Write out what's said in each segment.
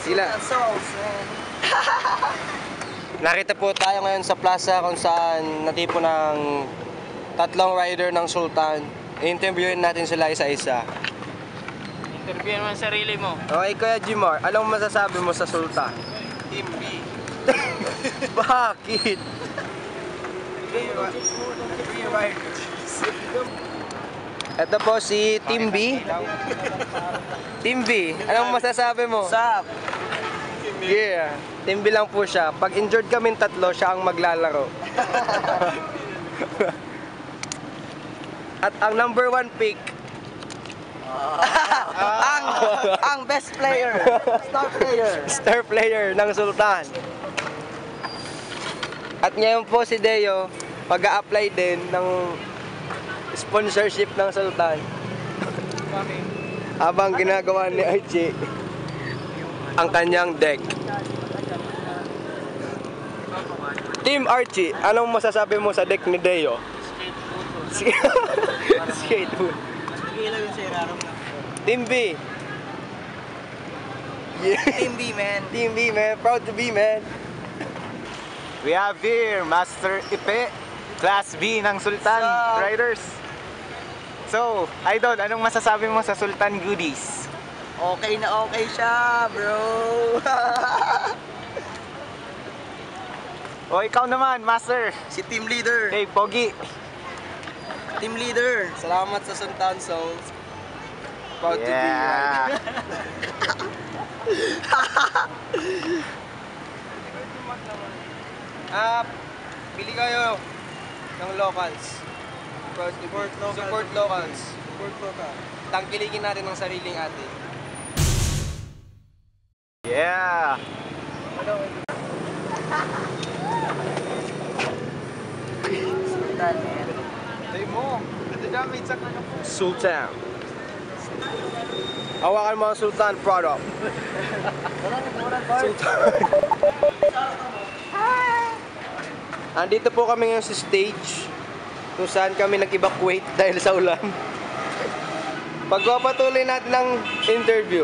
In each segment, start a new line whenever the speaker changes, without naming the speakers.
Sila. Nakita po tayo ngayon sa plaza kung saan natipo ng tatlong rider ng Sultan. I-interviewin natin sila isa-isa.
Interviewin mo ang sarili mo.
Okay, Kuya Jimar, anong masasabi mo sa Sultan?
Team B.
Bakit? Ito po si Team B. Team B, anong masasabi mo?
Sup?
Yeah, Team B lang po siya. Pag injured kaming tatlo, siya ang maglalaro. At ang number 1 pick,
ang best player. Star player.
star player ng Sultan. At ngayon po si Deo, mag-a-apply din ng sponsorship ng Sultan. Habang ginagawa ni Archie ang kanyang deck. Team Archie, anong masasabi mo sa deck ni Deo? Skateboard. Team B. Yeah.
Team B, man.
Team B, man. Proud to be, man.
We have here Master Ipe, Class B ng Sultan Riders. So, Idol, anong masasabi mo sa Sultan Goodies?
Okay na okay siya, bro.
O ikaw naman, Master.
Si team leader.
Hey, Pogi.
Team leader.
Salamat sa Sultan Souls. Proud to be,
Yeah.
Bili kayo ng locals. Support locals. Tangkilikin natin ang sariling atin.
Yeah.
Sultan, man.
Tay mo. Nadadamage sa kanya po.
Sultan. Hawakan mo ang Sultan product. Sultan. Andito po kami ngayon sa stage kung saan kami nag-evacuate dahil sa ulan. Pagpapatuloy natin ang interview.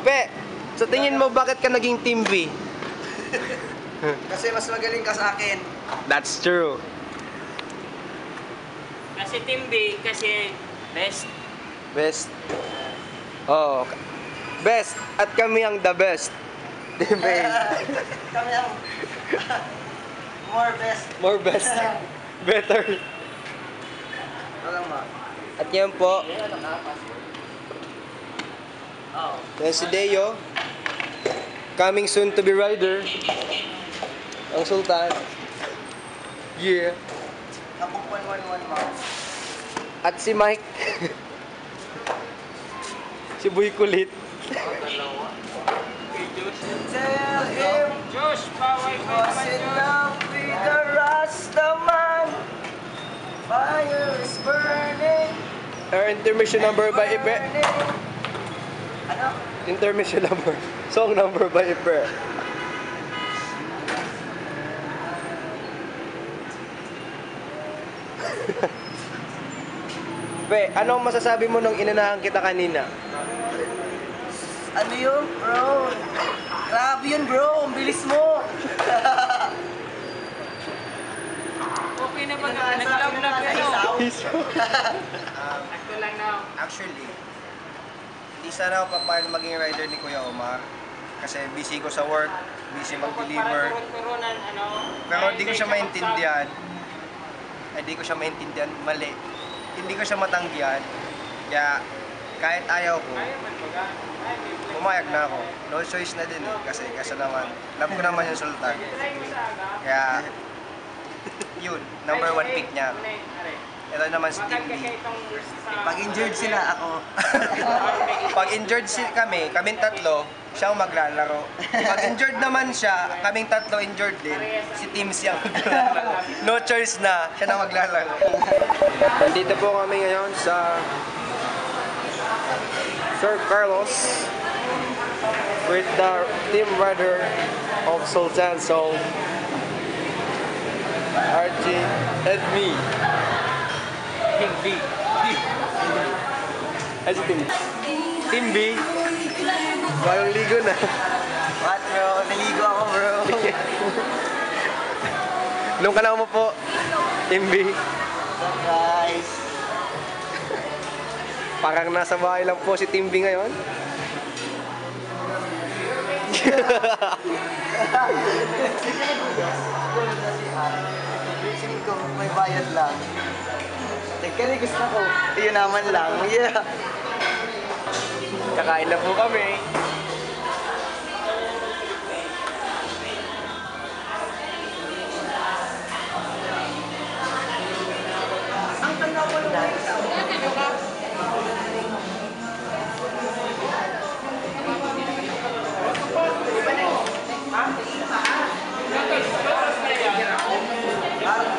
Pe, sa tingin mo bakit ka naging Team B?
Kasi mas magaling ka sa akin.
That's true.
Kasi Team B, kasi best.
Best. Oh, best. At kami ang the best. Team B.
Kami ang more best.
More best. Better.
Walang ma.
At yan po. Yan si Deo. Coming soon to be rider. Ang Sultan. Yeah.
Kapag 111 ma.
At si Mike. Si Boy Kulit.
Tell him
Josh, bawal pa
was
naman
in
Josh.
love with the Rastaman. Fire is burning.
Our intermission number by Ipe.
Burning. Ano?
Intermission number. Song number by Ipe. Pe, anong masasabi mo nung inanahan kita kanina?
Ano yun, bro? Grabe yun, bro. Ang bilis mo.
Okay na ba na? Nag-love-love ka no? Sakto lang na.
Actually, hindi sana ako papayag maging rider ni Kuya Omar. Kasi busy ko sa work, busy mag-deliver.
Turon-turonan, ano?
Pero hindi ko siya maintindihan. Ay, hindi ko siya maintindihan. Mali. Hindi ko siya matanggihan. Kaya, kahit ayaw ko,
Ayaw man baga. Ay, may play.
pumayag na ako. No choice na din eh. Kasi naman, love ko naman yung Sultan.
Try mo sa aga.
Kaya, yun, number 1 pick niya. Ito naman si Team B.
Pag injured sila, ako.
Pag injured kaming tatlo, siya ang maglalaro. Pag injured naman siya, kaming tatlo injured din, si Team C ang maglalaro. No choice na, siya na maglalaro. Nandito po kami ngayon sa Sir Carlos with the team rider of Sultan. So, our Archie, and me.
Team B.
Ay, si Team. Team B. Bagong ligo na.
What bro? Naligo ako bro.
Doon ka na umupo. Team B.
Guys.
Parang nasa bahay lang po si Team B ngayon.
Singin ko, may bayad lang. Teka, gusto ko. Yun naman lang. Yeah.
Kakain na po kami.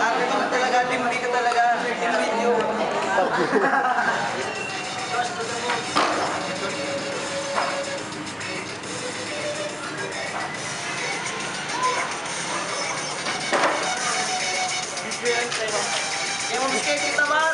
Arte ko na talaga, team B ka talaga. Team video. Kaya mo biskay kita ba?